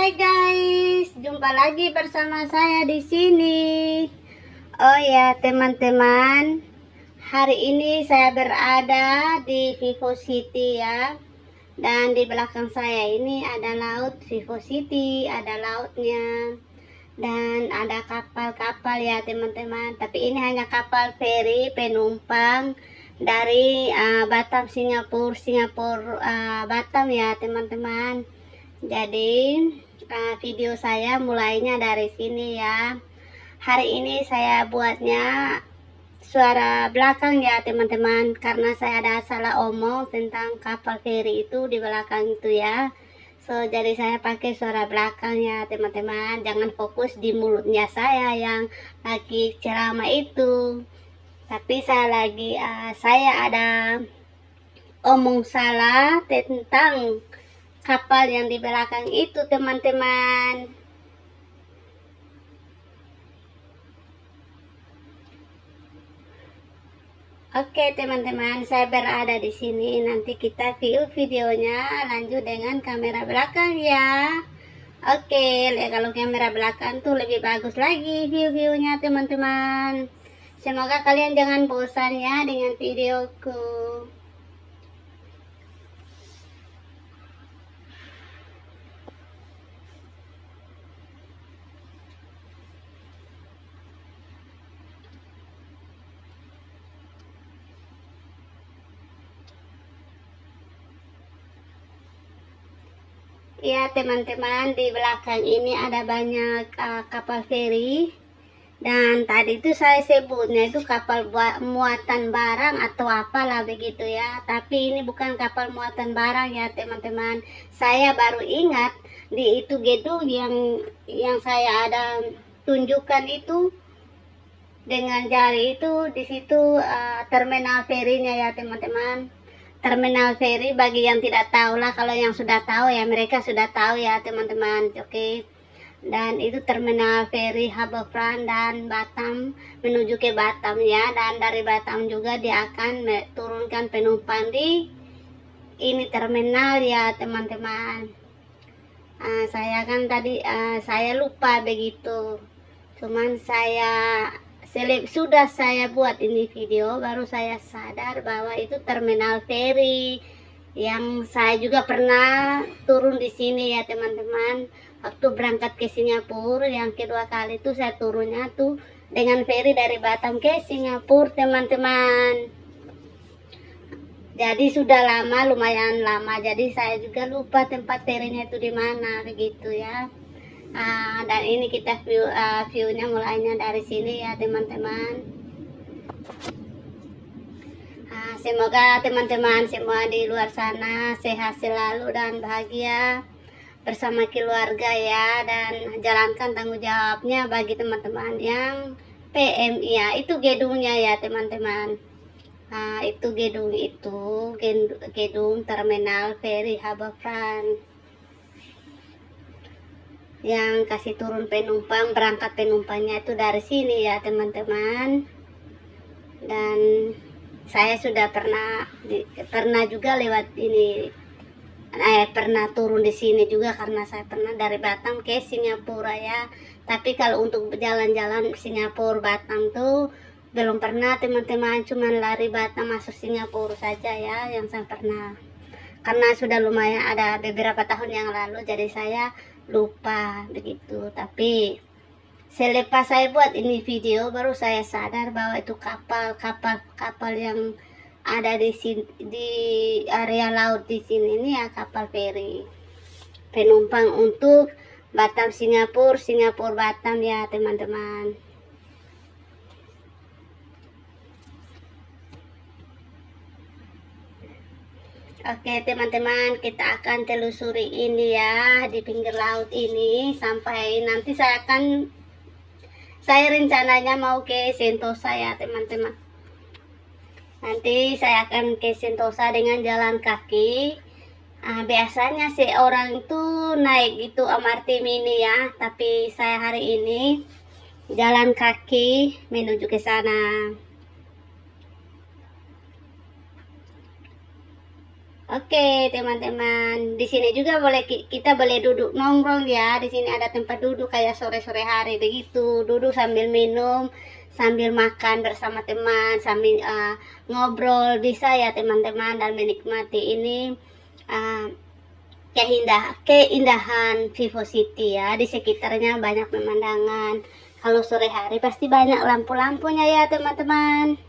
Hai guys, jumpa lagi bersama saya di sini. Oh ya teman-teman, hari ini saya berada di Vivo City ya. Dan di belakang saya ini ada laut Vivo City, ada lautnya. Dan ada kapal-kapal ya teman-teman. Tapi ini hanya kapal feri penumpang dari Batam, Singapura, Batam ya teman-teman. Jadi video saya mulainya dari sini ya. Hari ini saya buatnya suara belakang ya teman-teman, karena saya ada salah omong tentang kapal feri itu di belakang itu ya. Jadi saya pakai suara belakang ya teman-teman. Jangan fokus di mulutnya saya yang lagi ceramah itu. Tapi saya ada omong salah tentang kapal yang di belakang itu teman-teman. Oke teman-teman, saya berada di sini. Nanti kita view videonya lanjut dengan kamera belakang ya. Oke, kalau kamera belakang tuh lebih bagus lagi view-viewnya teman-teman. Semoga kalian jangan bosan ya dengan videoku. Ya teman-teman, di belakang ini ada banyak kapal feri. Dan tadi itu saya sebutnya itu kapal muatan barang atau apalah begitu ya. Tapi ini bukan kapal muatan barang ya teman-teman. Saya baru ingat di itu gedung yang saya ada tunjukkan itu dengan jari itu, di situ terminal ferinya ya teman-teman. Terminal feri bagi yang tidak tahu lah, kalau yang sudah tahu ya mereka sudah tahu ya teman-teman. Oke. Dan itu terminal feri Harbourfront dan Batam, menuju ke Batam ya. Dan dari Batam juga dia akan turunkan penumpang di ini terminal ya teman-teman. Saya kan tadi saya lupa begitu. Cuman sudah saya buat ini video, baru saya sadar bahwa itu terminal feri yang saya juga pernah turun di sini ya teman-teman. Waktu berangkat ke Singapura yang kedua kali itu saya turunnya tuh dengan feri dari Batam ke Singapura teman-teman. Jadi sudah lama, lumayan lama, jadi saya juga lupa tempat ferinya itu di mana begitu ya. Dan ini kita viewnya mulainya dari sini ya teman-teman. Semoga teman-teman semua di luar sana sehat selalu dan bahagia bersama keluarga ya, dan jalankan tanggung jawabnya bagi teman-teman yang PMI ya. Itu gedungnya ya teman-teman. Itu gedung terminal feri Harbourfront yang kasih turun penumpang, berangkat penumpangnya itu dari sini ya teman-teman. Dan saya sudah pernah juga lewat ini, pernah turun di sini juga karena saya pernah dari Batam ke Singapura ya. Tapi kalau untuk jalan-jalan Singapura Batam tuh belum pernah teman-teman, cuman lari Batam masuk Singapura saja ya yang saya pernah. Karena sudah lumayan ada beberapa tahun yang lalu, jadi saya lupa begitu. Tapi selepas saya buat ini video, baru saya sadar bahwa itu kapal yang ada di area laut di sini ini ya, kapal feri penumpang untuk Batam Singapura, Singapura Batam ya teman-teman. Oke teman-teman, kita akan telusuri ini ya di pinggir laut ini sampai nanti saya rencananya mau ke Sentosa ya teman-teman. Nanti saya akan ke Sentosa dengan jalan kaki. Biasanya sih orang itu naik itu MRT mini ya, tapi saya hari ini jalan kaki menuju ke sana. Oke, teman-teman. Di sini juga kita boleh duduk nongkrong ya. Di sini ada tempat duduk kayak sore-sore hari begitu. Duduk sambil minum, sambil makan bersama teman, sambil ngobrol bisa ya teman-teman, dan menikmati ini uh, keindahan Vivo City ya. Di sekitarnya banyak pemandangan. Kalau sore hari pasti banyak lampu-lampunya ya teman-teman.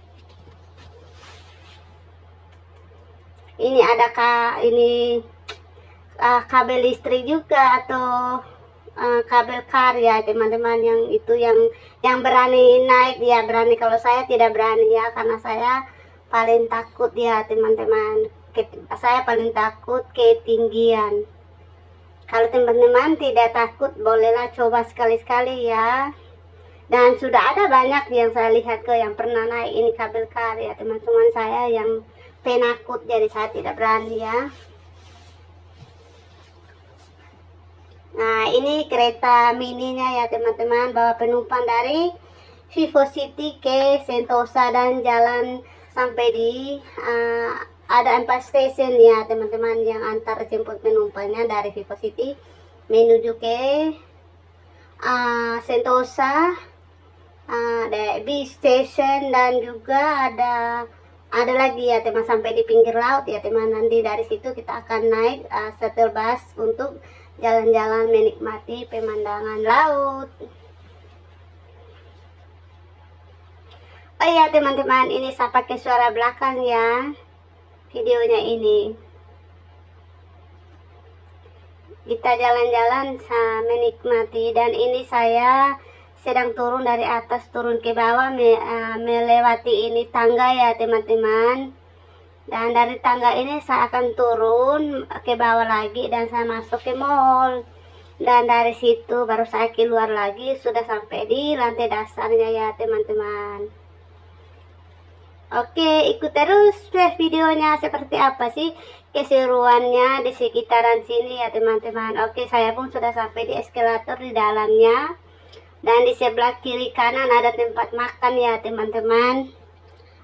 Ini ada kabel listrik juga, atau kabel kar ya teman-teman, yang berani naik ya berani. Kalau saya tidak berani ya, karena saya paling takut ya teman-teman. Saya paling takut ketinggian. Kalau teman-teman tidak takut, bolehlah coba sekali-sekali ya. Dan sudah ada banyak yang saya lihat yang pernah naik ini kabel kar ya teman-teman. Saya yang penakut, jadi saya tidak berani ya. Nah, ini kereta mininya ya teman-teman, bawa penumpang dari Vivo City ke Sentosa, dan jalan sampai di ada 4 stasiun ya teman-teman yang antar jemput penumpangnya dari Vivo City menuju ke Sentosa, ada bis station, dan juga ada lagi ya teman sampai di pinggir laut ya teman. Nanti dari situ kita akan naik shuttle bus untuk jalan-jalan menikmati pemandangan laut. Oh iya teman-teman, ini saya pakai suara belakang ya videonya ini. Kita jalan-jalan menikmati, dan ini saya sedang turun dari atas turun ke bawah, melewati ini tangga ya teman-teman. Dan dari tangga ini saya akan turun ke bawah lagi, dan saya masuk ke mall, dan dari situ baru saya keluar lagi, sudah sampai di lantai dasarnya ya teman-teman. Oke, ikut terus videonya seperti apa sih keseruannya di sekitaran sini ya teman-teman. Oke, saya pun sudah sampai di eskalator di dalamnya, dan di sebelah kiri kanan ada tempat makan ya teman-teman.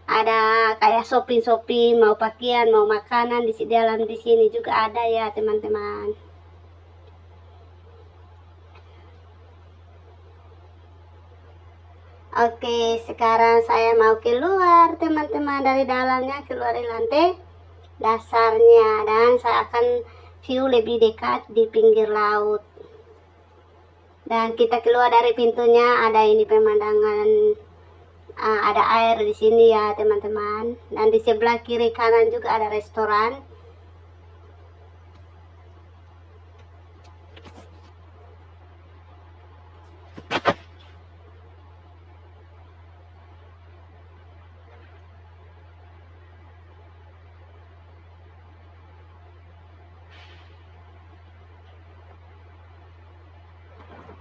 Ada kayak shopping, mau pakaian, mau makanan, di dalam di sini juga ada ya teman-teman. Oke, sekarang saya mau keluar teman-teman dari dalamnya, keluar di lantai dasarnya, dan saya akan view lebih dekat di pinggir laut. Dan kita keluar dari pintunya, ada ini pemandangan, ada air di sini ya teman-teman. Dan di sebelah kiri kanan juga ada restoran.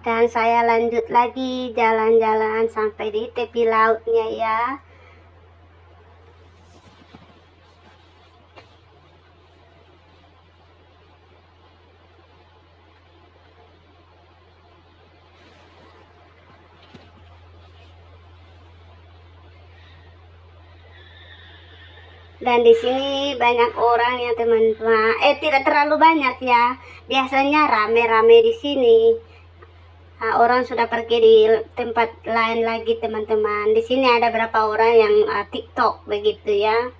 Dan saya lanjut lagi jalan-jalan sampai di tepi lautnya ya. Dan di sini banyak orang ya teman-teman. Tidak terlalu banyak ya. Biasanya rame-rame di sini. Orang sudah pergi di tempat lain lagi teman-teman. Di sini ada berapa orang yang TikTok begitu ya.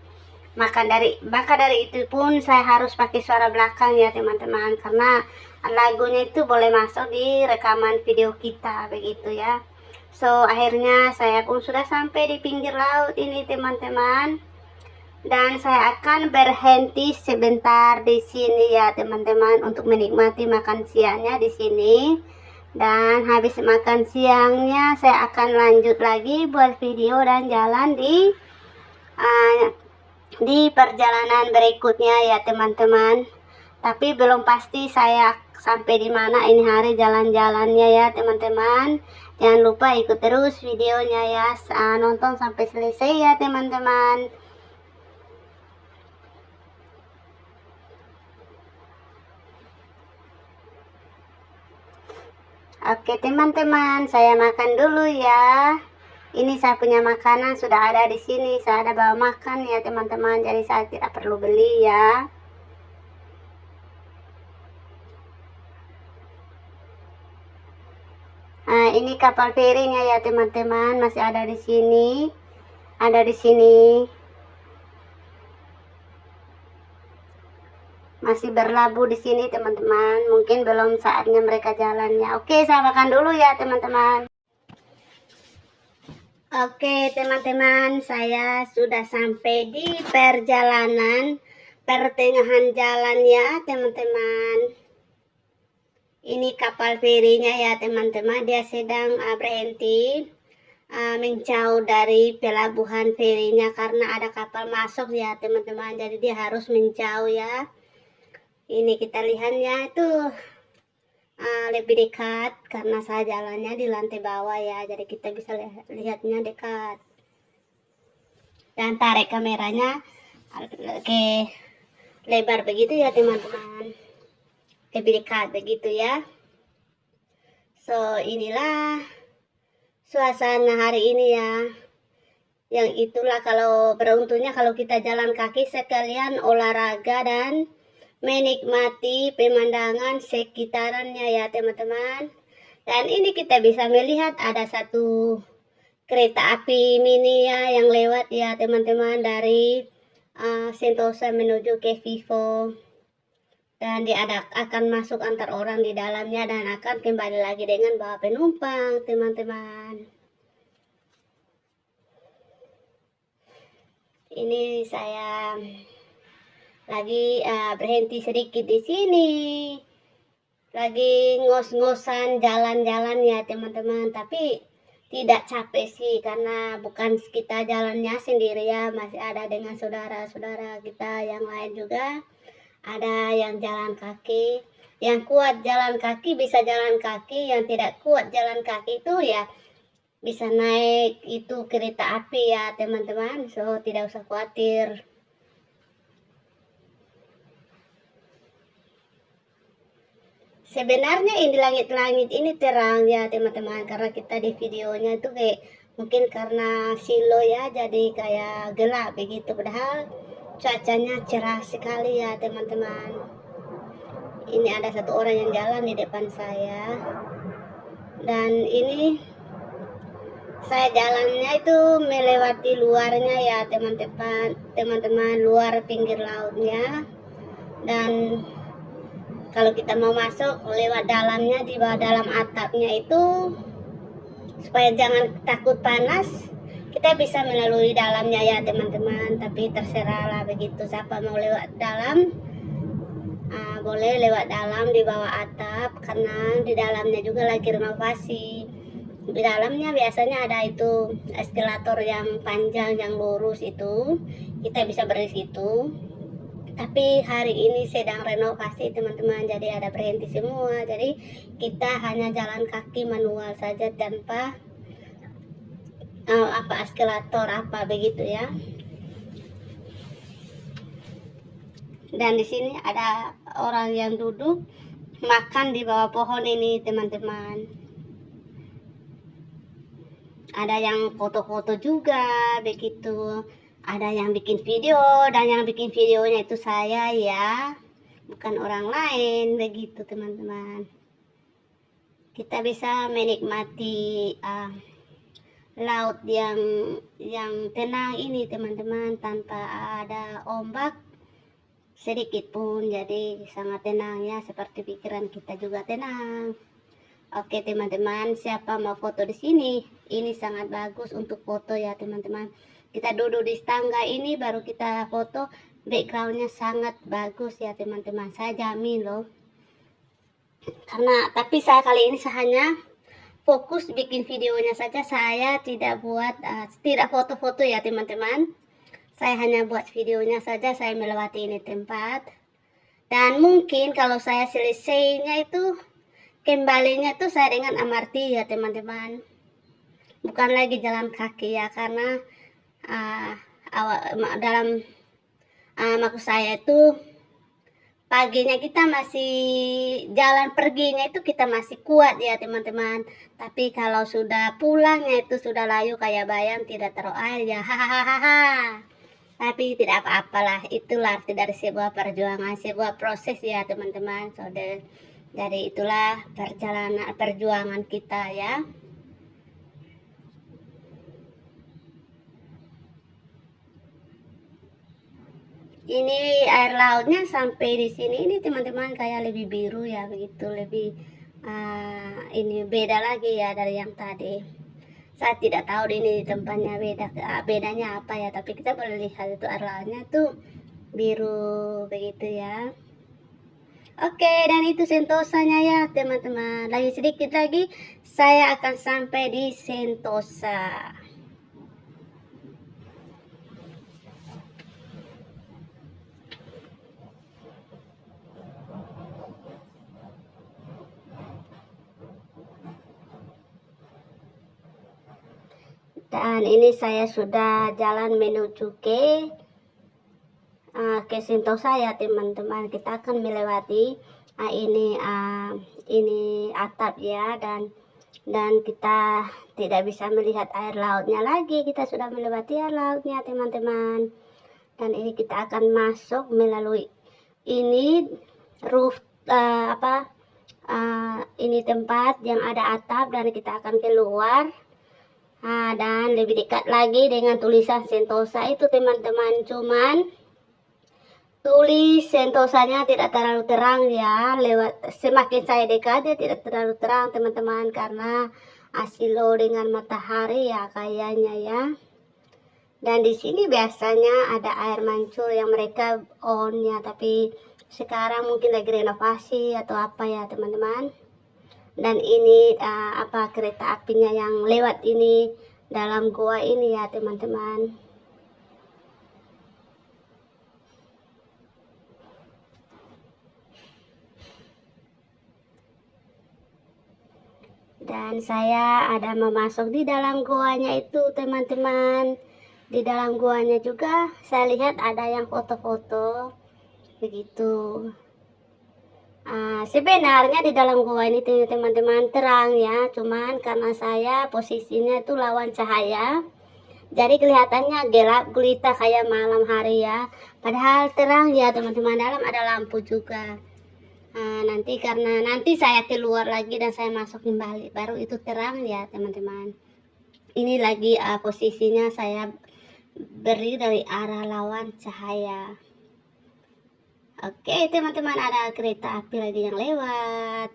Maka dari itu pun saya harus pakai suara belakang ya teman-teman, karena lagunya itu boleh masuk di rekaman video kita begitu ya. So akhirnya saya pun sudah sampai di pinggir laut ini teman-teman, dan saya akan berhenti sebentar di sini ya teman-teman untuk menikmati makan siangnya di sini. Dan habis makan siangnya saya akan lanjut lagi buat video dan jalan di perjalanan berikutnya ya teman-teman. Tapi belum pasti saya sampai di mana ini hari jalan-jalannya ya teman-teman. Jangan lupa ikut terus videonya ya, nonton sampai selesai ya teman-teman. Oke teman-teman, saya makan dulu ya. Ini saya punya makanan sudah ada di sini. Saya ada bawa makan ya teman-teman, jadi saya tidak perlu beli ya. ini kapal ferinya ya teman-teman, masih ada di sini. Ada di sini. Masih berlabuh di sini teman-teman. Mungkin belum saatnya mereka jalannya. Oke, saya makan dulu ya teman-teman. Oke teman-teman, saya sudah sampai di perjalanan pertengahan jalan ya teman-teman. Ini kapal ferinya ya teman-teman, dia sedang berhenti menjauh dari pelabuhan ferinya karena ada kapal masuk ya teman-teman, jadi dia harus menjauh ya. Ini kita lihatnya itu lebih dekat karena saya jalannya di lantai bawah ya, jadi kita bisa lihatnya dekat. Dan tarik kameranya ke lebar begitu ya teman-teman, lebih dekat begitu ya. So inilah suasana hari ini ya. Yang itulah kalau beruntungnya kalau kita jalan kaki sekalian olahraga dan menikmati pemandangan sekitarannya ya teman-teman. Dan ini kita bisa melihat ada satu kereta api mini ya yang lewat ya teman-teman dari Sentosa menuju ke Vivo. Dan dia akan masuk antar orang di dalamnya dan akan kembali lagi dengan bawa penumpang teman-teman. Ini saya lagi berhenti sedikit di sini, lagi ngos-ngosan jalan-jalan ya teman-teman, tapi tidak capek sih karena bukan kita jalannya sendiri ya, masih ada dengan saudara-saudara kita yang lain juga, ada yang jalan kaki. Yang kuat jalan kaki bisa jalan kaki, yang tidak kuat jalan kaki itu ya bisa naik itu kereta api ya teman-teman, so tidak usah khawatir. Sebenarnya ini langit-langit ini terang ya teman-teman, karena kita di videonya itu kayak mungkin karena silo ya jadi kayak gelap begitu, padahal cuacanya cerah sekali ya teman-teman. Ini ada satu orang yang jalan di depan saya, dan ini saya jalannya itu melewati luarnya ya teman-teman, luar pinggir lautnya. Dan kalau kita mau masuk lewat dalamnya, di bawah dalam atapnya itu, supaya jangan takut panas, kita bisa melalui dalamnya ya teman-teman. Tapi terserah lah begitu, siapa mau lewat dalam boleh lewat dalam di bawah atap, karena di dalamnya juga lagi renovasi. Di dalamnya biasanya ada itu eskalator yang panjang yang lurus, itu kita bisa beri situ. Tapi hari ini sedang renovasi teman-teman, jadi ada berhenti semua, jadi kita hanya jalan kaki manual saja tanpa eskalator apa begitu ya. Dan di sini ada orang yang duduk makan di bawah pohon ini teman-teman. Ada yang foto-foto juga begitu. Ada yang bikin video, dan yang bikin videonya itu saya ya, bukan orang lain begitu teman-teman. Kita bisa menikmati laut yang tenang ini teman-teman, tanpa ada ombak sedikit pun, jadi sangat tenang ya, seperti pikiran kita juga tenang. Oke teman-teman, siapa mau foto di sini? Ini sangat bagus untuk foto ya teman-teman. Kita duduk di tangga ini baru kita foto, backgroundnya sangat bagus ya teman-teman, saya jamin loh. Tapi saya kali ini saya hanya fokus bikin videonya saja, saya tidak buat tidak foto-foto ya teman-teman. Saya hanya buat videonya saja, saya melewati ini tempat. Dan mungkin kalau saya selesainya itu kembalinya tuh saya dengan MRT ya teman-teman, bukan lagi jalan kaki ya, karena dalam maksud saya itu paginya kita masih jalan perginya itu kita masih kuat ya teman-teman, tapi kalau sudah pulangnya itu sudah layu kayak bayam tidak taruh air ya, hahaha. Tapi tidak apa-apalah, itulah arti dari sebuah perjuangan, sebuah proses ya teman-teman. Jadi itulah perjuangan kita ya. Ini air lautnya sampai di sini ini teman-teman kayak lebih biru ya, begitu lebih ini beda lagi ya dari yang tadi. Saya tidak tahu ini tempatnya bedanya apa ya, tapi kita boleh lihat itu air lautnya tuh biru begitu ya. Oke, dan itu Sentosanya ya teman-teman. Lagi sedikit lagi saya akan sampai di Sentosa. Dan ini saya sudah jalan menuju ke Sentosa ya teman-teman. Kita akan melewati ini atap ya, dan kita tidak bisa melihat air lautnya lagi. Kita sudah melewati air lautnya teman-teman. Dan ini kita akan masuk melalui ini roof ini tempat yang ada atap, dan kita akan keluar. Dan lebih dekat lagi dengan tulisan Sentosa itu teman-teman, cuman tulis Sentosanya tidak terlalu terang ya. Semakin saya dekat dia tidak terlalu terang teman-teman, karena asilo dengan matahari ya kayaknya ya. Dan di sini biasanya ada air mancur yang mereka on ya, tapi sekarang mungkin lagi renovasi atau apa ya teman-teman. Dan ini kereta apinya yang lewat ini dalam gua ini ya teman-teman. Dan saya ada memasuk di dalam goanya itu teman-teman. Di dalam goanya juga saya lihat ada yang foto-foto begitu. Sebenarnya di dalam gua ini teman-teman terang ya, cuman karena saya posisinya itu lawan cahaya, jadi kelihatannya gelap gulita kayak malam hari ya, padahal terang ya teman-teman. Dalam ada lampu juga. Karena nanti saya keluar lagi dan saya masuk kembali, baru itu terang ya teman-teman. Ini lagi posisinya saya berdiri dari arah lawan cahaya. Oke teman-teman, ada kereta api lagi yang lewat.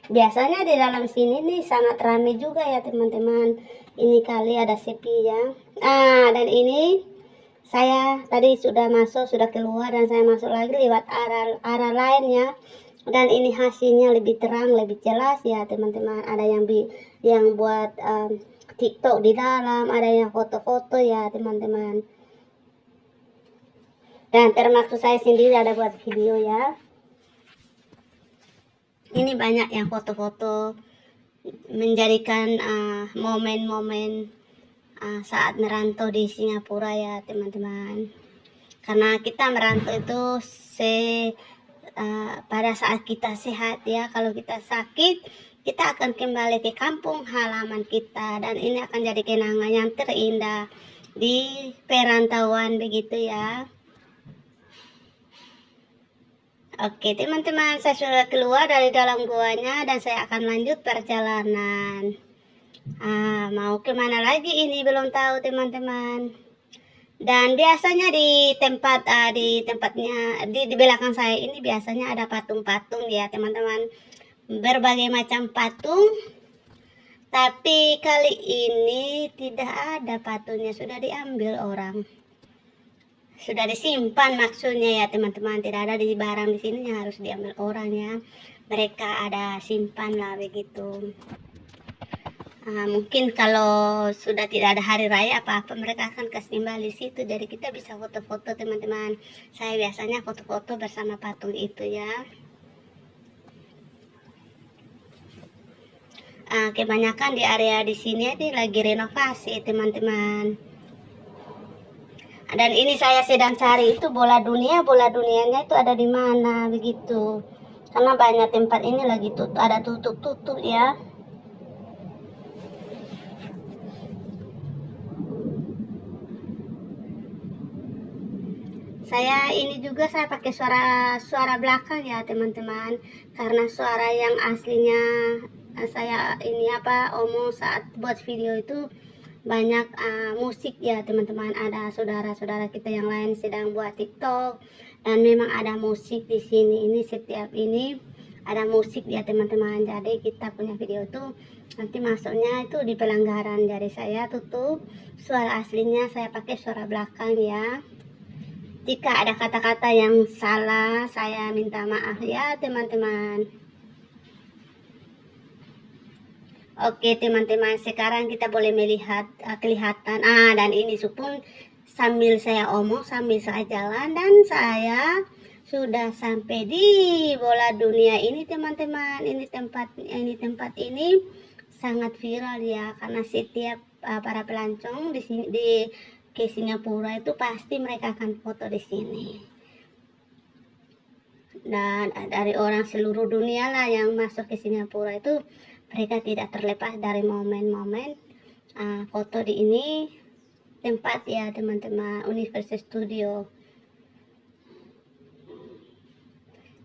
Biasanya di dalam sini nih sangat ramai juga ya teman-teman. Ini kali ada sepi ya. Dan ini saya tadi sudah masuk, sudah keluar, dan saya masuk lagi lewat arah lainnya. Dan ini hasilnya lebih terang, lebih jelas ya teman-teman. Ada yang buat TikTok di dalam, ada yang foto-foto ya teman-teman. Dan termasuk saya sendiri ada buat video ya. Ini banyak yang foto-foto menjadikan momen-momen saat merantau di Singapura ya teman-teman. Karena kita merantau itu pada saat kita sehat ya. Kalau kita sakit, kita akan kembali ke kampung halaman kita, dan ini akan jadi kenangan yang terindah di perantauan begitu ya. Oke teman-teman, saya sudah keluar dari dalam guanya dan saya akan lanjut perjalanan. Mau kemana lagi ini belum tahu teman-teman. Dan biasanya di tempatnya di belakang saya ini biasanya ada patung-patung ya teman-teman, berbagai macam patung. Tapi kali ini tidak ada patungnya, sudah diambil orang, sudah disimpan maksudnya ya teman-teman. Tidak ada di barang di sini yang harus diambil orang ya, mereka ada simpan lah begitu. Mungkin kalau sudah tidak ada hari raya apa-apa, mereka akan kasih kembali situ, jadi kita bisa foto-foto teman-teman. Saya biasanya foto-foto bersama patung itu ya. Kebanyakan di area di sini ini lagi renovasi teman-teman. Dan ini saya sedang cari itu bola dunianya itu ada di mana begitu, karena banyak tempat ini lagi ada tutup ya. Saya ini juga saya pakai suara belakang ya teman-teman, karena suara yang aslinya saya ini omong saat buat video itu banyak musik ya teman-teman. Ada saudara-saudara kita yang lain sedang buat TikTok dan memang ada musik di sini. Ini setiap ini ada musik ya teman-teman. Jadi kita punya video tuh nanti masuknya itu di pelanggaran. Jadi saya tutup suara aslinya, saya pakai suara belakang ya. Jika ada kata-kata yang salah, saya minta maaf ya teman-teman. Oke teman-teman, sekarang kita boleh melihat kelihatan. Dan ini pun sambil saya omong, sambil saya jalan, dan saya sudah sampai di bola dunia ini teman-teman. Ini tempat ini sangat viral ya, karena setiap para pelancong di sini ke Singapura itu pasti mereka akan foto di sini. Dan dari orang seluruh dunia lah yang masuk ke Singapura itu, mereka tidak terlepas dari momen-momen foto di ini tempat ya teman-teman, Universal Studio.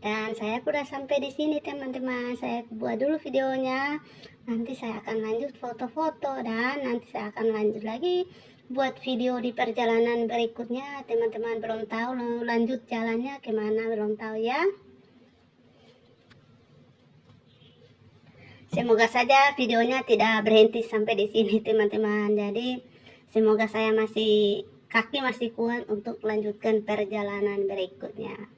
Dan saya sudah sampai di sini teman-teman. Saya buat dulu videonya, nanti saya akan lanjut foto-foto, dan nanti saya akan lanjut lagi buat video di perjalanan berikutnya. Teman-teman belum tahu lanjut jalannya kemana, belum tahu ya. Semoga saja videonya tidak berhenti sampai di sini teman-teman. Jadi semoga saya kaki masih kuat untuk melanjutkan perjalanan berikutnya.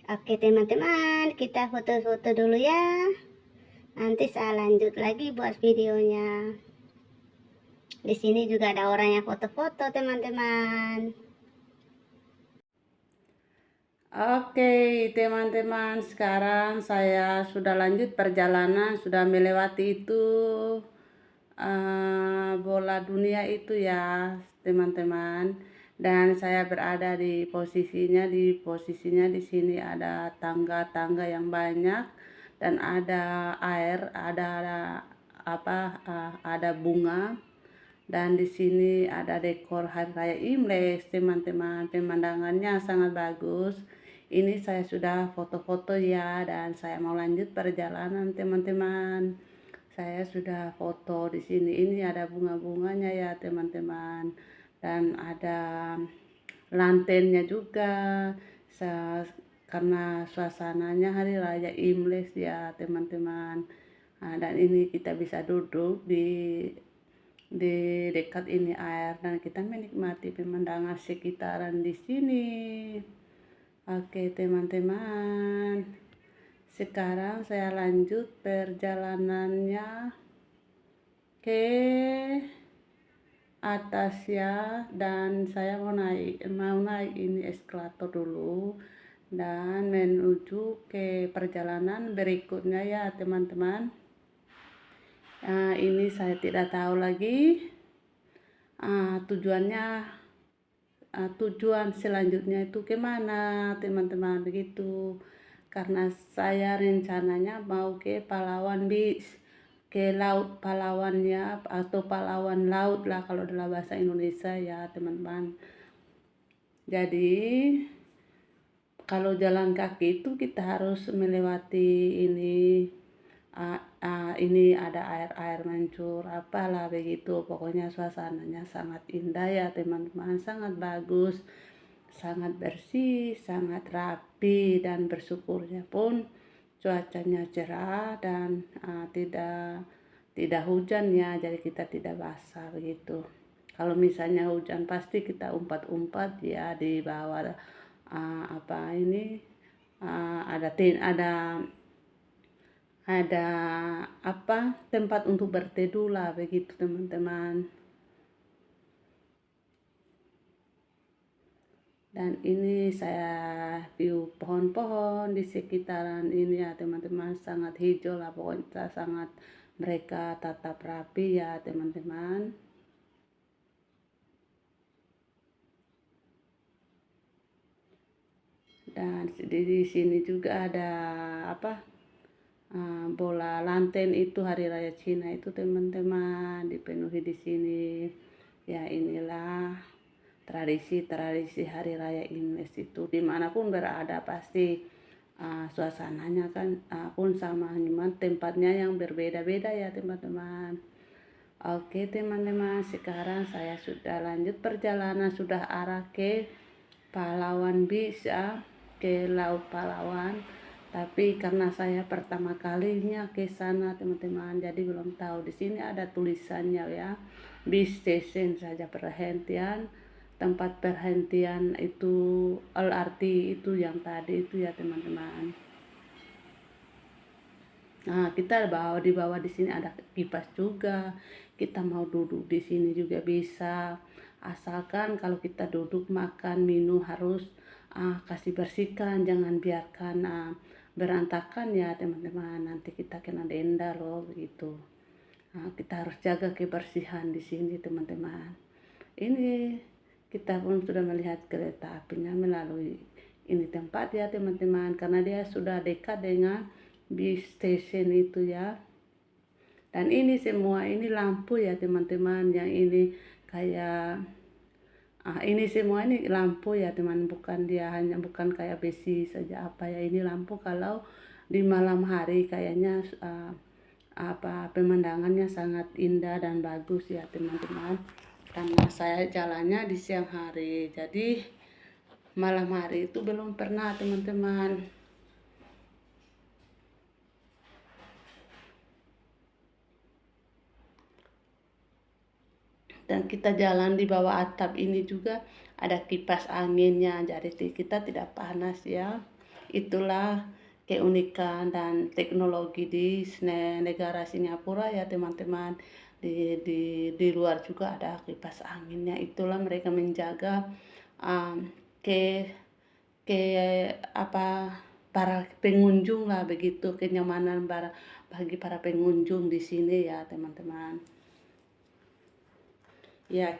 Oke teman-teman, kita foto-foto dulu ya. Nanti saya lanjut lagi buat videonya. Di sini juga ada orang yang foto-foto teman-teman. Oke teman-teman, sekarang saya sudah lanjut perjalanan, sudah melewati itu bola dunia itu ya teman-teman. Dan saya berada di posisinya di sini ada tangga-tangga yang banyak, dan ada air, ada bunga, dan di sini ada dekor hari raya Imlek teman-teman. Pemandangannya sangat bagus. Ini saya sudah foto-foto ya, dan saya mau lanjut perjalanan teman-teman. Saya sudah foto di sini. Ini ada bunga-bunganya ya teman-teman, dan ada lantennya juga. Karena suasananya hari raya Imlek ya teman-teman. Dan ini kita bisa duduk di dekat ini air, dan kita menikmati pemandangan sekitaran di sini. Oke teman-teman, sekarang saya lanjut perjalanannya ke atas ya, dan saya mau naik ini eskalator dulu dan menuju ke perjalanan berikutnya ya teman-teman. Ini saya tidak tahu lagi tujuan selanjutnya itu kemana teman-teman, begitu. Karena saya rencananya mau ke Palawan Beach, ke laut Palawannya, atau Palawan laut lah kalau dalam bahasa Indonesia ya teman-teman. Jadi kalau jalan kaki itu kita harus melewati ini ada air mancur apalah begitu. Pokoknya suasananya sangat indah ya teman-teman, sangat bagus, sangat bersih, sangat rapi, dan bersyukurnya pun cuacanya cerah dan tidak hujan ya, jadi kita tidak basah begitu. Kalau misalnya hujan pasti kita umpat-umpat ya di bawah ada tempat untuk berteduh lah begitu teman-teman. Dan ini saya view pohon-pohon di sekitaran ini ya teman-teman, sangat hijau lah pokoknya, sangat mereka tatap rapi ya teman-teman. Dan di sini juga ada bola lanten itu hari raya Cina itu teman-teman dipenuhi di sini. Ya inilah tradisi-tradisi hari raya Imlek itu dimanapun berada pasti suasananya kan pun sama, cuman tempatnya yang berbeda-beda ya teman-teman. Oke teman-teman, sekarang saya sudah lanjut perjalanan, sudah arah ke Palawan Beach ya, ke Laut Palawan. Tapi karena saya pertama kalinya ke sana teman-teman, jadi belum tahu. Di sini ada tulisannya ya, beach station saja perhentian, tempat perhentian itu LRT itu yang tadi itu ya teman-teman. Nah, kita di bawah di sini ada kipas juga. Kita mau duduk di sini juga bisa. Asalkan kalau kita duduk makan minum harus kasih bersihkan, jangan biarkan berantakan ya teman-teman. Nanti kita kena denda loh begitu. Kita harus jaga kebersihan di sini teman-teman. Ini kita pun sudah melihat kereta apinya melalui ini tempat ya teman-teman, karena dia sudah dekat dengan bis station itu ya. Dan ini semua ini lampu ya teman-teman, yang ini kayak ini semua ini lampu ya teman, bukan dia hanya bukan kayak besi saja apa ya, ini lampu kalau di malam hari kayaknya pemandangannya sangat indah dan bagus ya teman-teman. Karena saya jalannya di siang hari, jadi malam hari itu belum pernah teman-teman. Dan kita jalan di bawah atap ini juga ada kipas anginnya, jadi kita tidak panas ya. Itulah keunikan dan teknologi di negara Singapura ya teman-teman. Di luar juga ada kipas anginnya, itulah mereka menjaga ke ke para pengunjung lah begitu, kenyamanan bagi para pengunjung di sini ya teman-teman. Ya,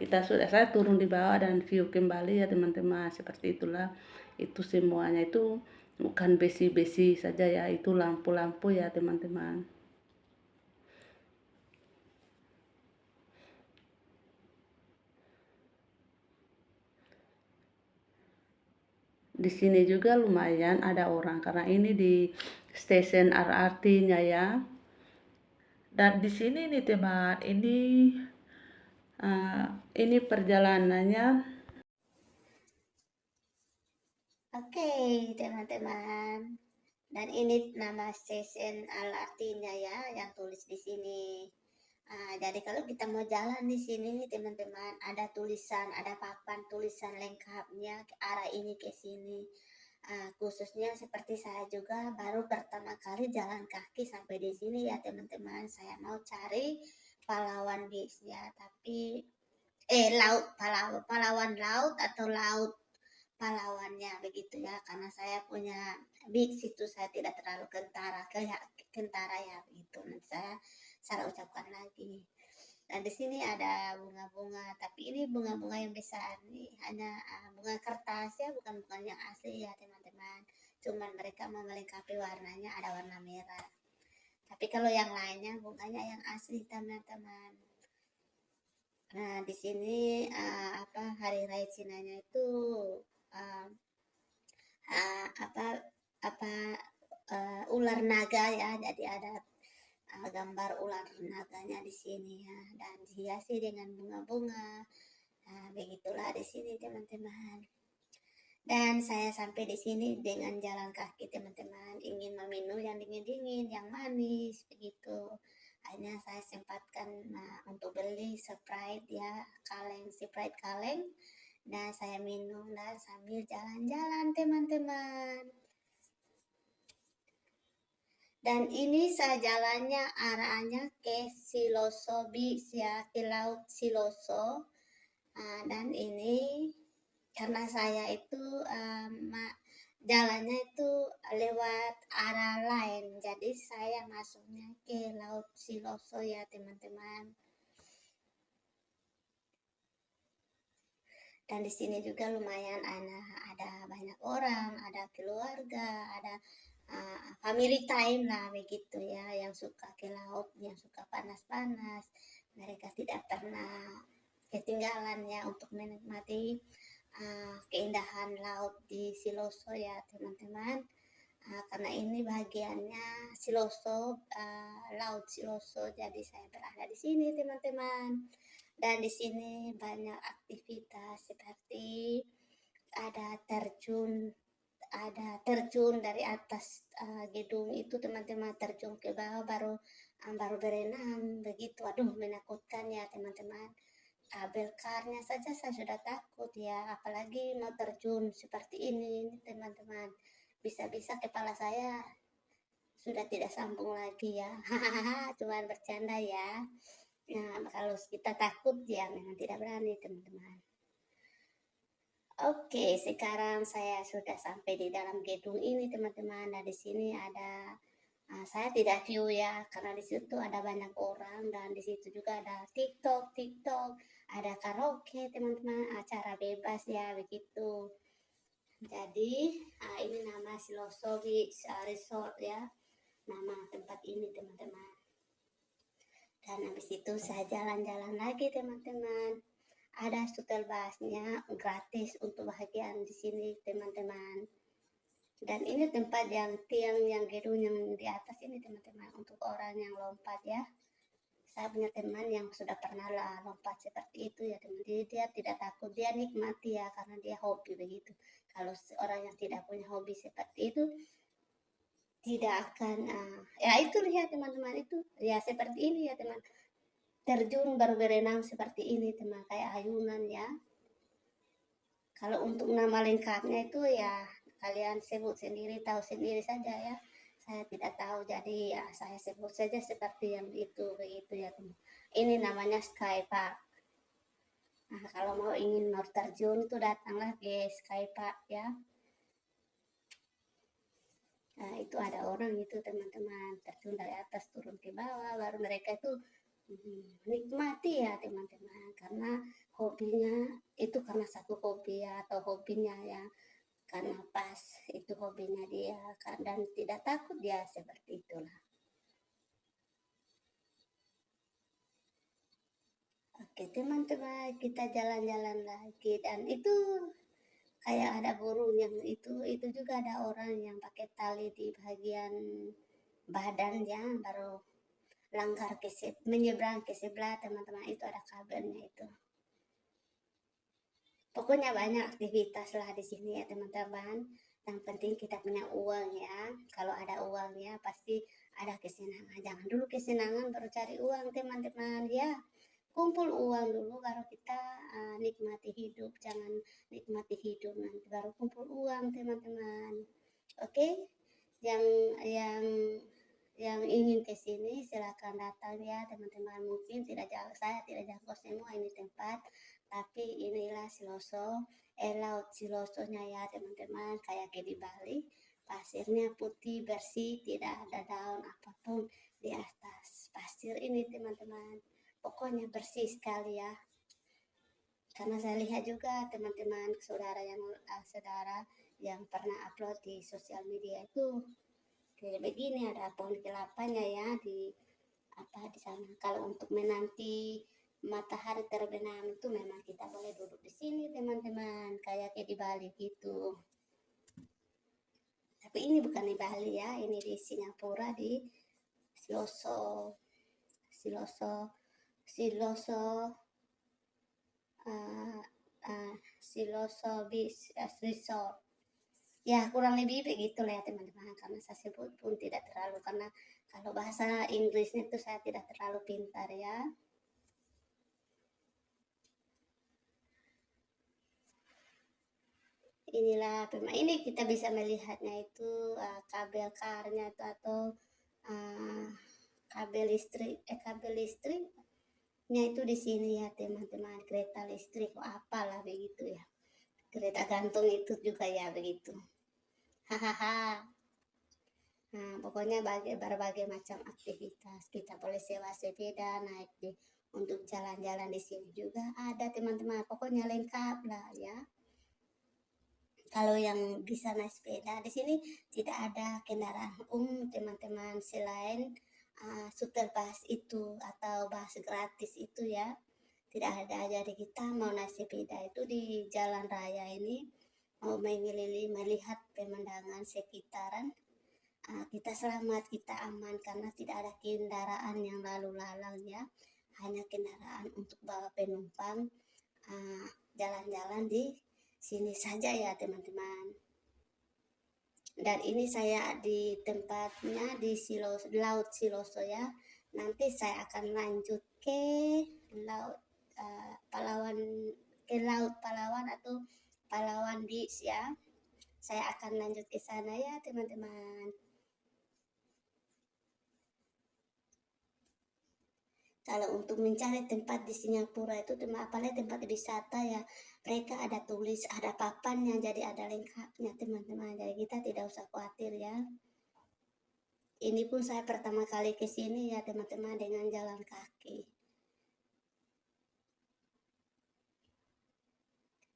saya turun di bawah dan view kembali ya teman-teman. Seperti itulah, itu semuanya itu bukan besi-besi saja ya, itu lampu-lampu ya teman-teman. Di sini juga lumayan ada orang karena ini di stasiun LRT-nya ya. Dan di sini nih teman, ini perjalanannya. Oke, teman-teman. Dan ini nama stasiun LRT-nya ya, yang tulis di sini. Jadi kalau kita mau jalan di sini nih teman-teman, ada tulisan, ada papan tulisan lengkapnya ke arah ini ke sini. Khususnya seperti saya juga baru pertama kali jalan kaki sampai di sini ya teman-teman. Saya mau cari Palawan Beach ya, tapi laut Palawan laut atau laut Palawannya begitu ya, karena saya punya beach itu saya tidak terlalu kentara ya begitu. Nanti saya salah ucapkan lagi. Dan di sini ada bunga-bunga, tapi ini bunga-bunga yang besar nih, hanya bunga kertas ya, bukan bunga yang asli ya teman-teman. Cuman mereka mau melengkapi warnanya, ada warna merah. Tapi kalau yang lainnya bunganya yang asli teman-teman. Nah di sini hari raya Cinanya itu uh, apa apa ular naga ya, jadi ada gambar ular naganya di sini ya, dan dihiasi dengan bunga-bunga. Nah, begitulah di sini teman-teman. Dan saya sampai di sini dengan jalan kaki teman-teman, ingin meminum yang dingin-dingin, yang manis begitu. Akhirnya saya sempatkan untuk beli Sprite ya, Sprite kaleng, dan saya minum dan sambil jalan-jalan teman-teman. Dan ini saya jalannya arahnya ke Siloso Beach ya, ke Laut Siloso. Dan ini karena saya itu jalannya itu lewat arah lain, jadi saya masuknya ke Laut Siloso ya teman-teman. Dan di sini juga lumayan ada banyak orang, ada keluarga, ada family time lah begitu ya, yang suka ke laut, yang suka panas-panas, mereka tidak pernah ketinggalan ya untuk menikmati keindahan laut di Siloso ya teman-teman. Karena ini bagiannya Siloso, laut Siloso, jadi saya berada di sini teman-teman. Dan di sini banyak aktivitas seperti ada terjun dari atas gedung itu teman-teman, terjun ke bawah baru berenang begitu. Aduh, menakutkan ya teman-teman. Kabel karnya saja saya sudah takut ya, apalagi mau terjun seperti ini teman-teman. Bisa-bisa kepala saya sudah tidak sambung lagi ya. Hahaha, cuman bercanda ya. Nah, kalau kita takut ya memang tidak berani teman-teman. Oke, sekarang saya sudah sampai di dalam gedung ini teman-teman. Nah, di sini ada saya tidak view ya, karena di situ ada banyak orang dan di situ juga ada TikTok, ada karaoke teman-teman, acara bebas ya begitu. Jadi ini nama Siloso Beach Resort ya, nama tempat ini teman-teman. Dan habis itu saya jalan-jalan lagi teman-teman. Ada shuttle busnya gratis untuk bagian di sini teman-teman. Dan ini tempat yang tiang yang gedung yang di atas ini teman-teman, untuk orang yang lompat ya. Saya punya teman yang sudah pernah lah lompat seperti itu ya teman. Jadi dia tidak takut, dia nikmati ya karena dia hobi begitu. Kalau orang yang tidak punya hobi seperti itu tidak akan ya itu lihat teman-teman, itu ya seperti ini ya teman, terjun baru berenang seperti ini teman, kayak ayunan ya. Kalau untuk nama lengkapnya itu ya kalian sebut sendiri, tahu sendiri saja ya. Saya tidak tahu, jadi ya saya sebut saja seperti yang itu begitu ya teman. Ini namanya Sky Park. Nah, kalau mau ingin mau terjun itu datanglah ke Sky Park ya. Nah, itu ada orang itu teman-teman, terjun dari atas turun ke bawah, baru mereka itu nikmati ya teman-teman, karena hobinya itu, karena satu hobi ya, atau hobinya ya, karena pas itu hobinya dia dan tidak takut dia, seperti itulah. Oke teman-teman, kita jalan-jalan lagi, dan itu kayak ada burung yang itu juga ada orang yang pakai tali di bagian badannya, baru langgar menyeberang ke sebelah teman-teman, itu ada kabelnya itu. Pokoknya banyak aktivitas lah di sini ya teman-teman. Yang penting kita punya uang ya. Kalau ada uangnya pasti ada kesenangan. Jangan dulu kesenangan baru cari uang teman-teman ya. Kumpul uang dulu baru kita nikmati hidup. Jangan nikmati hidup nanti baru kumpul uang teman-teman. Oke? Yang ingin ke sini silakan datang ya teman-teman. Mungkin saya tidak jangkau semua ini tempat, tapi inilah Siloso, laut Silosonya ya teman-teman, kayak di Bali. Pasirnya putih bersih, tidak ada daun apapun di atas pasir ini teman-teman. Pokoknya bersih sekali ya. Karena saya lihat juga teman-teman saudara yang pernah upload di sosial media itu kayak begini, ada pohon kelapanya ya di sana. Kalau untuk menanti matahari terbenam itu memang kita boleh duduk di sini teman-teman, kayak di Bali gitu. Tapi ini bukan di Bali ya, ini di Singapura, di Siloso Siloso Siloso Siloso Beach Resort ya, kurang lebih begitu lah ya teman-teman. Karena saya sebut pun tidak terlalu, karena kalau bahasa Inggrisnya itu saya tidak terlalu pintar ya. Inilah ini kita bisa melihatnya itu kabel karnya itu, atau kabel listriknya itu di sini ya teman-teman. Kereta listrik apalah begitu ya, kereta gantung itu juga ya begitu. Hahaha. Nah, pokoknya berbagai macam aktivitas. Kita boleh sewa sepeda, naik untuk jalan-jalan di sini juga ada teman-teman. Pokoknya lengkap lah ya. Kalau yang bisa naik sepeda di sini tidak ada kendaraan umum teman-teman selain skuter bus itu atau bus gratis itu ya. Tidak ada. Jadi kita mau naik sepeda itu di jalan raya ini mau mengelilingi melihat pemandangan sekitaran. Kita selamat, kita aman karena tidak ada kendaraan yang lalu lalang ya. Hanya kendaraan untuk bawa penumpang jalan-jalan di sini saja ya teman-teman. Dan ini saya di tempatnya di Laut Siloso ya. Nanti saya akan lanjut ke laut Laut Palawan atau Palawan Beach ya. Saya akan lanjut ke sana ya teman-teman. Kalau untuk mencari tempat di Singapura itu apalagi tempat wisata ya, mereka ada tulis, ada papannya, jadi ada lengkapnya teman-teman. Jadi kita tidak usah khawatir ya. Ini pun saya pertama kali ke sini ya teman-teman dengan jalan kaki.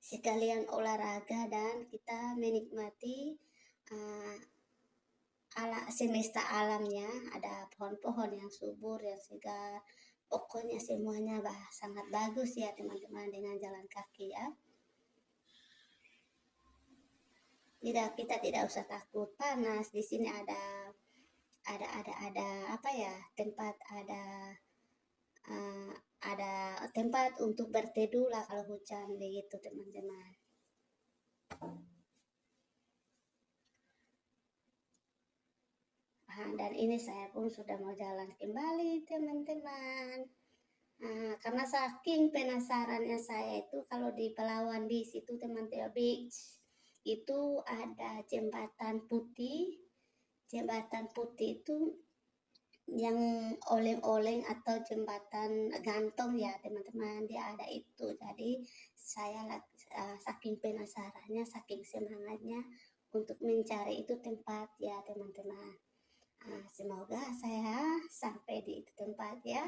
Sekalian olahraga dan kita menikmati semesta alamnya. Ada pohon-pohon yang subur, yang segar. Pokoknya semuanya sangat bagus ya teman-teman dengan jalan kaki ya. Kita tidak usah takut panas. Di sini ada apa ya, tempat ada tempat untuk berteduh lah kalau hujan begitu teman-teman. Dan ini saya pun sudah mau jalan kembali teman-teman. Karena saking penasarannya saya itu kalau di Palawan di situ teman-teman Beach itu ada jembatan putih. Jembatan putih itu yang oleng-oleng atau jembatan gantung ya teman-teman, dia ada itu. Jadi saya saking penasarannya, saking semangatnya untuk mencari itu tempat ya teman-teman. Semoga saya sampai di itu tempat ya.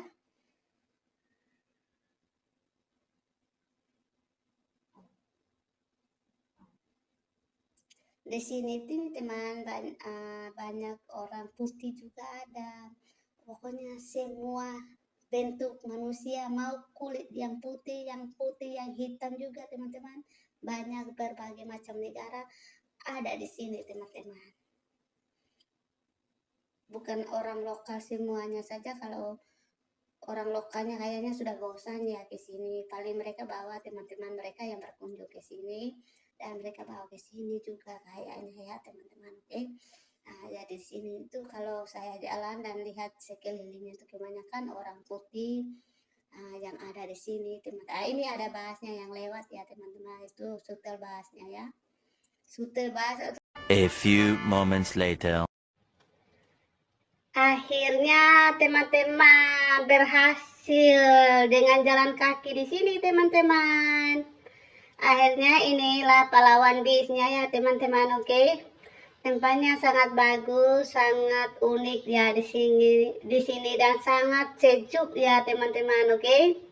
Di sini tuh teman banyak orang putih juga ada. Pokoknya semua bentuk manusia, mau kulit yang putih, yang hitam juga teman-teman. Banyak berbagai macam negara ada di sini teman-teman. Bukan orang lokal semuanya saja, kalau orang lokalnya kayaknya sudah bosan ya ke sini. Paling mereka bawa teman-teman mereka yang berkunjung ke sini dan mereka bawa ke sini juga kayaknya ya teman-teman. Oke. Ya di sini itu kalau saya jalan dan lihat sekelilingnya itu kebanyakan orang putih yang ada di sini teman-teman. Ini ada bahasnya yang lewat ya teman-teman, itu shuttle bahasnya ya. Shuttle bahas. A few moments later. Akhirnya teman-teman berhasil dengan jalan kaki di sini teman-teman. Akhirnya inilah Palawan Beach-nya ya teman-teman. Oke. Tempatnya sangat bagus, sangat unik ya di sini dan sangat sejuk ya teman-teman. Oke.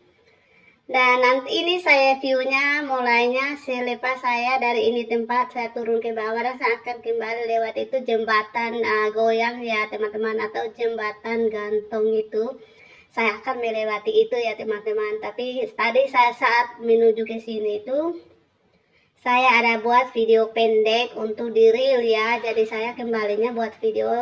Dan nanti ini saya view-nya mulainya selepas saya dari ini tempat saya turun ke bawah dan saya akan kembali lewat itu jembatan goyang ya teman-teman, atau jembatan gantung itu. Saya akan melewati itu ya teman-teman. Tapi tadi saya saat menuju ke sini itu saya ada buat video pendek untuk di reel ya. Jadi saya kembalinya buat video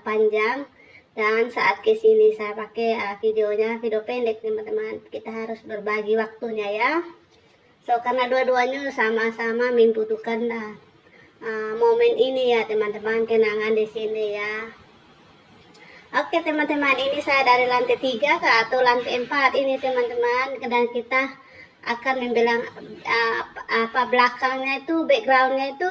panjang. Dan saat kesini saya pakai videonya video pendek teman-teman. Kita harus berbagi waktunya ya. So karena dua-duanya sama-sama membutuhkan momen ini ya teman-teman, kenangan di sini ya. Oke teman-teman, ini saya dari lantai 3 ke atau lantai 4 ini teman-teman. Dan kita akan membilang belakangnya itu, backgroundnya itu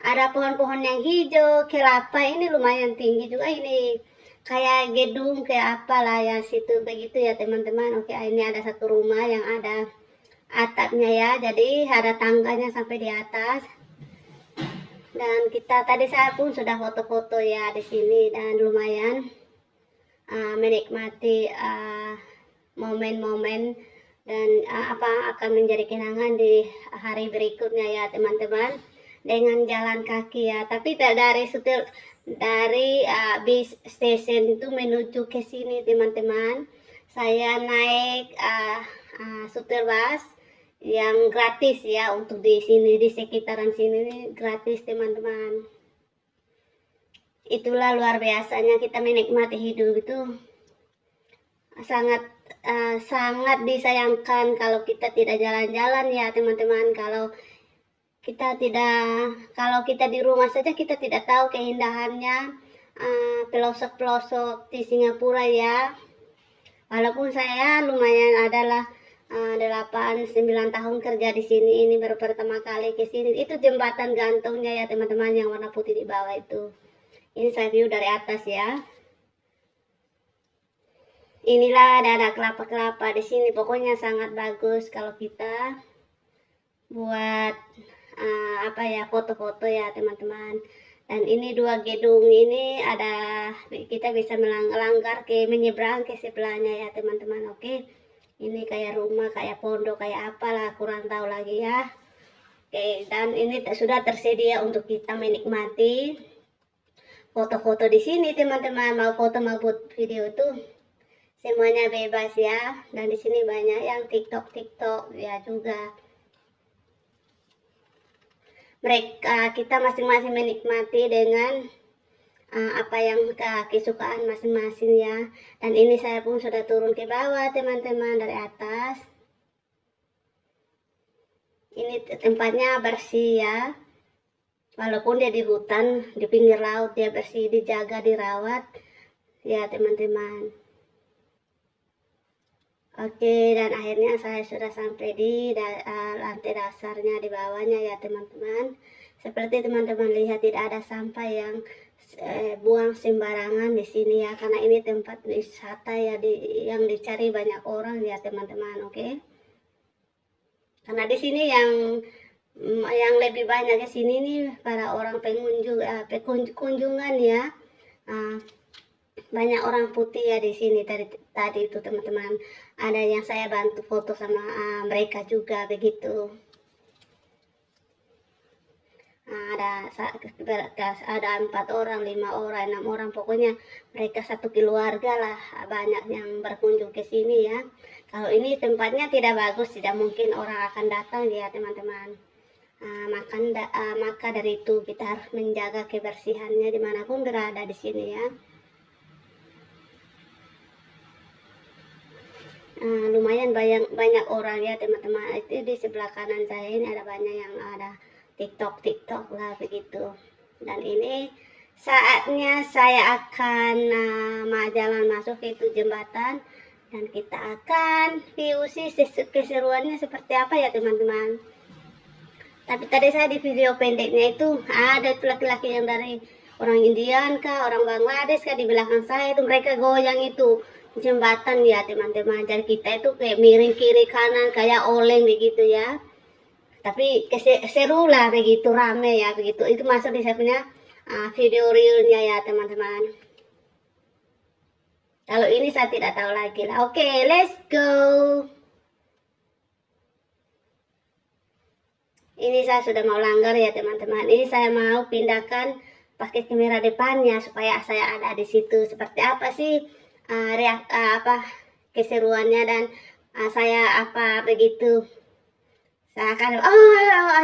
ada pohon-pohon yang hijau, kelapa ini lumayan tinggi juga, ini kayak gedung kayak apalah ya situ begitu ya teman-teman. Oke, ini ada satu rumah yang ada atapnya ya, jadi ada tangganya sampai di atas. Dan kita tadi saya pun sudah foto-foto ya di sini dan lumayan menikmati momen-momen dan akan menjadi kenangan di hari berikutnya ya teman-teman. dengan jalan kaki ya, tapi dari bis station itu menuju ke sini teman-teman. Saya naik shuttle bus yang gratis ya, untuk di sini di sekitaran sini nih gratis teman-teman. Itulah luar biasanya kita menikmati hidup itu, sangat sangat disayangkan kalau kita tidak jalan-jalan ya teman-teman. Kalau kita di rumah saja kita tidak tahu keindahannya pelosok-pelosok di Singapura ya. Walaupun saya lumayan adalah 8-9 tahun kerja di sini, ini baru pertama kali ke sini. Itu jembatan gantungnya ya teman-teman, yang warna putih di bawah itu. Ini saya view dari atas ya. Inilah ada kelapa-kelapa di sini. Pokoknya sangat bagus kalau kita buat foto-foto ya teman-teman. Dan ini 2 gedung ini ada, kita bisa melanggar menyeberang ke sebelahnya ya teman-teman. Oke, ini kayak rumah, kayak pondok, kayak apalah, kurang tahu lagi ya. Oke, dan ini sudah tersedia untuk kita menikmati foto-foto di sini teman-teman. Mau foto mau buat video itu semuanya bebas ya. Dan di sini banyak yang TikTok ya juga. Kita masing-masing menikmati dengan apa yang kesukaan masing-masing ya. Dan ini saya pun sudah turun ke bawah teman-teman dari atas. Ini tempatnya bersih ya, walaupun dia di hutan, di pinggir laut, dia bersih, dijaga, dirawat ya teman-teman. Oke, dan akhirnya saya sudah sampai di lantai dasarnya, di bawahnya ya teman-teman. Seperti teman-teman lihat, tidak ada sampah yang buang sembarangan di sini ya, karena ini tempat wisata ya, yang dicari banyak orang ya teman-teman. Oke, karena di sini yang lebih banyak ke sini nih para orang kunjungan ya. Banyak orang putih ya di sini tadi itu teman-teman. Ada yang saya bantu foto sama mereka juga begitu. Ada 4 orang, 5 orang, 6 orang, pokoknya mereka satu keluarga lah, banyak yang berkunjung ke sini ya. Kalau ini tempatnya tidak bagus, tidak mungkin orang akan datang ya teman-teman. Maka dari itu kita harus menjaga kebersihannya dimanapun berada di sini ya. Lumayan banyak orang ya teman-teman. Itu di sebelah kanan saya ini ada banyak yang ada TikTok lah begitu. Dan ini saatnya saya akan jalan masuk ke itu jembatan, dan kita akan view keseruannya seperti apa ya teman-teman. Tapi tadi saya di video pendeknya itu ada laki-laki yang dari orang Indian kah, orang Bangladesh kah, di belakang saya itu mereka goyang itu jembatan ya teman-teman. Jadi kita itu kayak miring kiri kanan kayak oleng begitu ya. Tapi seru lah begitu, rame ya begitu. Itu masuk di saya punya video realnya ya teman-teman. Kalau ini saya tidak tahu lagi lah. Oke, let's go. Ini saya sudah mau langgar ya teman-teman. Ini saya mau pindahkan pakai kamera depannya supaya saya ada di situ. Seperti apa sih keseruannya, dan saya begitu. Saya akan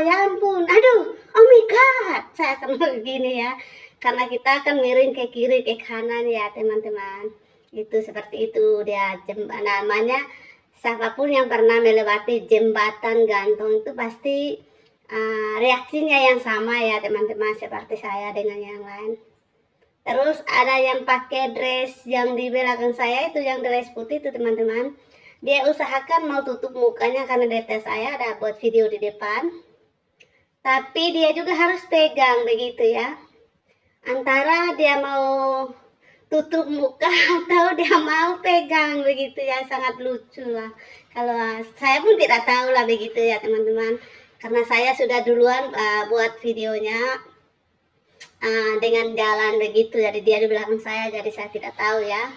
ya ampun, aduh, oh my god, saya akan begini ya, karena kita akan miring ke kiri ke kanan ya teman-teman. Itu seperti itu dia namanya. Siapapun yang pernah melewati jembatan gantung itu pasti reaksinya yang sama ya teman-teman, seperti saya dengan yang lain. Terus ada yang pakai dress yang di belakang saya itu, yang dress putih itu teman-teman. Dia usahakan mau tutup mukanya karena data saya ada buat video di depan. Tapi dia juga harus pegang begitu ya. Antara dia mau tutup muka atau dia mau pegang begitu ya, sangat lucu lah. Kalau saya pun tidak tahu lah begitu ya teman-teman. Karena saya sudah duluan buat videonya dengan jalan begitu, jadi dia di belakang saya, jadi saya tidak tahu ya.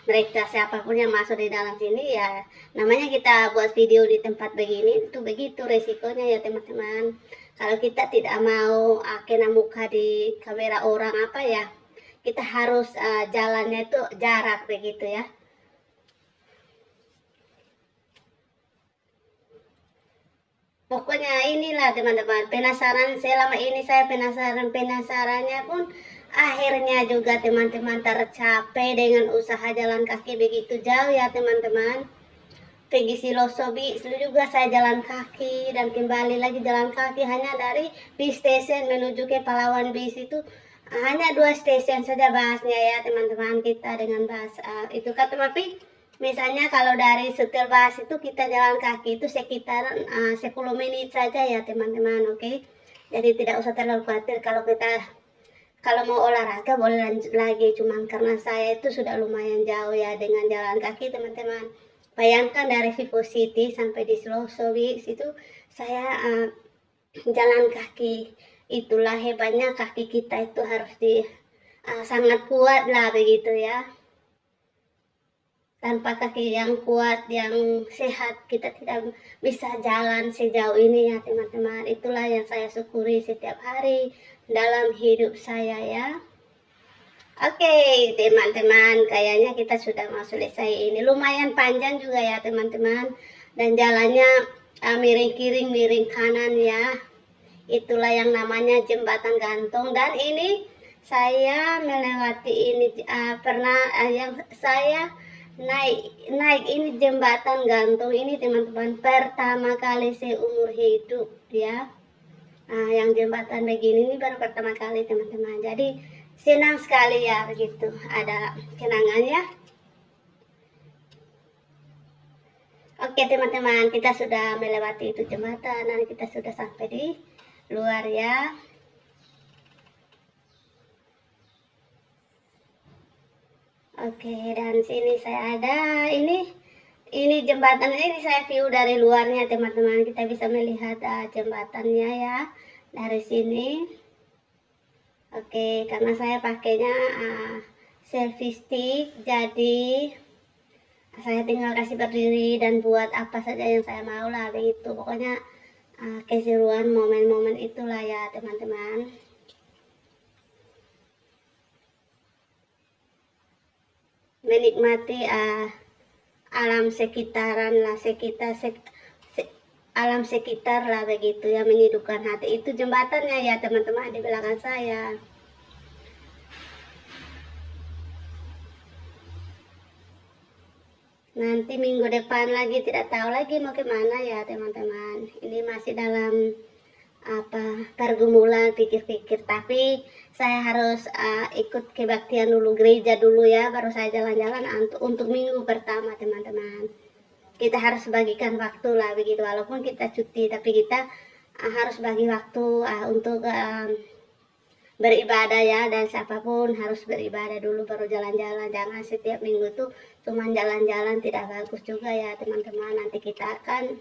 mereka siapapun yang masuk di dalam sini ya, namanya kita buat video di tempat begini itu begitu resikonya ya teman-teman. Kalau kita tidak mau kena muka di kamera orang apa ya, kita harus jalannya itu jarak begitu ya. Pokoknya inilah teman-teman, penasaran selama ini saya penasarannya pun akhirnya juga teman-teman tercapai dengan usaha jalan kaki begitu jauh ya teman-teman. Pergi Silosobi juga saya jalan kaki dan kembali lagi jalan kaki, hanya dari bis station menuju ke Palawan bis itu hanya 2 stasiun saja bahasnya ya teman-teman, kita dengan bahas itu kan. Tapi misalnya kalau dari setel bahas itu kita jalan kaki itu sekitar 10 menit saja ya teman-teman. Oke, jadi tidak usah terlalu khawatir kalau mau olahraga boleh lanjut lagi, cuman karena saya itu sudah lumayan jauh ya dengan jalan kaki teman-teman. Bayangkan dari Vivo City sampai di Silosobi itu saya jalan kaki. Itulah hebatnya kaki kita itu harus sangat kuat lah begitu ya. Tanpa kaki yang kuat, yang sehat, kita tidak bisa jalan sejauh ini ya teman-teman. Itulah yang saya syukuri setiap hari dalam hidup saya ya. Oke teman-teman, kayaknya kita sudah mau selesai ini. Lumayan panjang juga ya teman-teman. Dan jalannya miring kiri, miring kanan ya. Itulah yang namanya jembatan gantung. Dan ini saya melewati ini pernah yang saya naik ini jembatan gantung ini teman-teman, pertama kali seumur hidup ya. Yang jembatan begini ini baru pertama kali teman-teman. Jadi senang sekali ya begitu, ada kenangan ya. Oke teman-teman, kita sudah melewati itu jembatan dan kita sudah sampai di luar ya. Oke, dan sini saya ada ini jembatan ini saya view dari luarnya teman-teman. Kita bisa melihat jembatannya ya dari sini. Oke, karena saya pakainya selfie stick, jadi saya tinggal kasih berdiri dan buat apa saja yang saya mau lah begitu. Pokoknya keseruan momen-momen itulah ya teman-teman. Menikmati alam sekitaran lah, alam sekitar lah begitu ya, menyidupkan hati. Itu jembatannya ya teman-teman di belakang saya. Nanti minggu depan lagi tidak tahu lagi mau kemana ya teman-teman. Ini masih dalam pergumulan pikir-pikir, tapi saya harus ikut kebaktian dulu, gereja dulu ya, baru saya jalan-jalan untuk minggu pertama teman-teman. Kita harus bagikan waktu lah begitu, walaupun kita cuti tapi kita harus bagi waktu untuk beribadah ya. Dan siapapun harus beribadah dulu baru jalan-jalan, jangan setiap minggu tuh cuman jalan-jalan, tidak bagus juga ya teman-teman. Nanti kita akan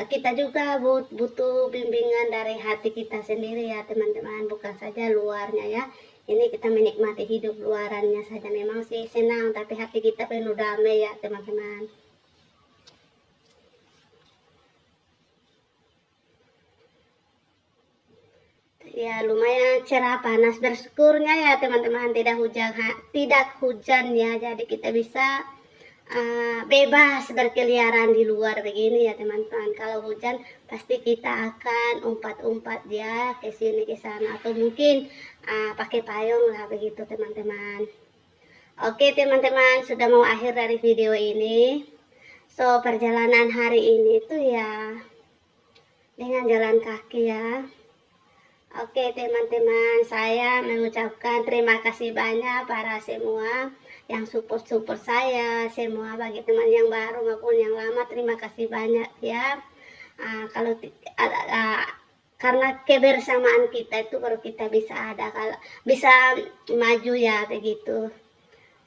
kita juga butuh bimbingan dari hati kita sendiri ya teman-teman, bukan saja luarnya ya. Ini kita menikmati hidup luarannya saja memang sih senang, tapi hati kita penuh damai ya teman-teman. Ya lumayan cerah, panas, bersyukurnya ya teman-teman, tidak hujan ya, jadi kita bisa bebas berkeliaran di luar begini ya teman-teman. Kalau hujan pasti kita akan umpat-umpat ya ke sini ke sana, atau mungkin pakai payung lah begitu teman-teman. Oke teman-teman, sudah mau akhir dari video ini. So perjalanan hari ini tuh ya dengan jalan kaki ya. Oke teman-teman, saya mengucapkan terima kasih banyak para semua yang support saya, semua bagi teman yang baru maupun yang lama, terima kasih banyak ya. Kalau karena kebersamaan kita itu baru kita bisa kalau bisa maju ya begitu.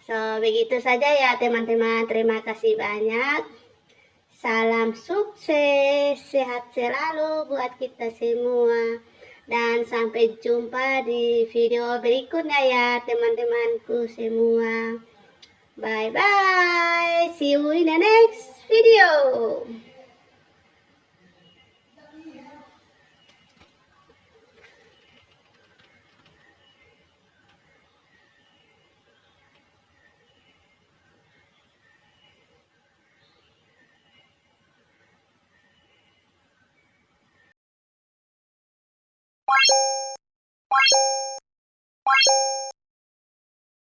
So begitu saja ya teman-teman, terima kasih banyak. Salam sukses, sehat selalu buat kita semua. Dan sampai jumpa di video berikutnya ya teman-temanku semua. Bye bye. See you in the next video.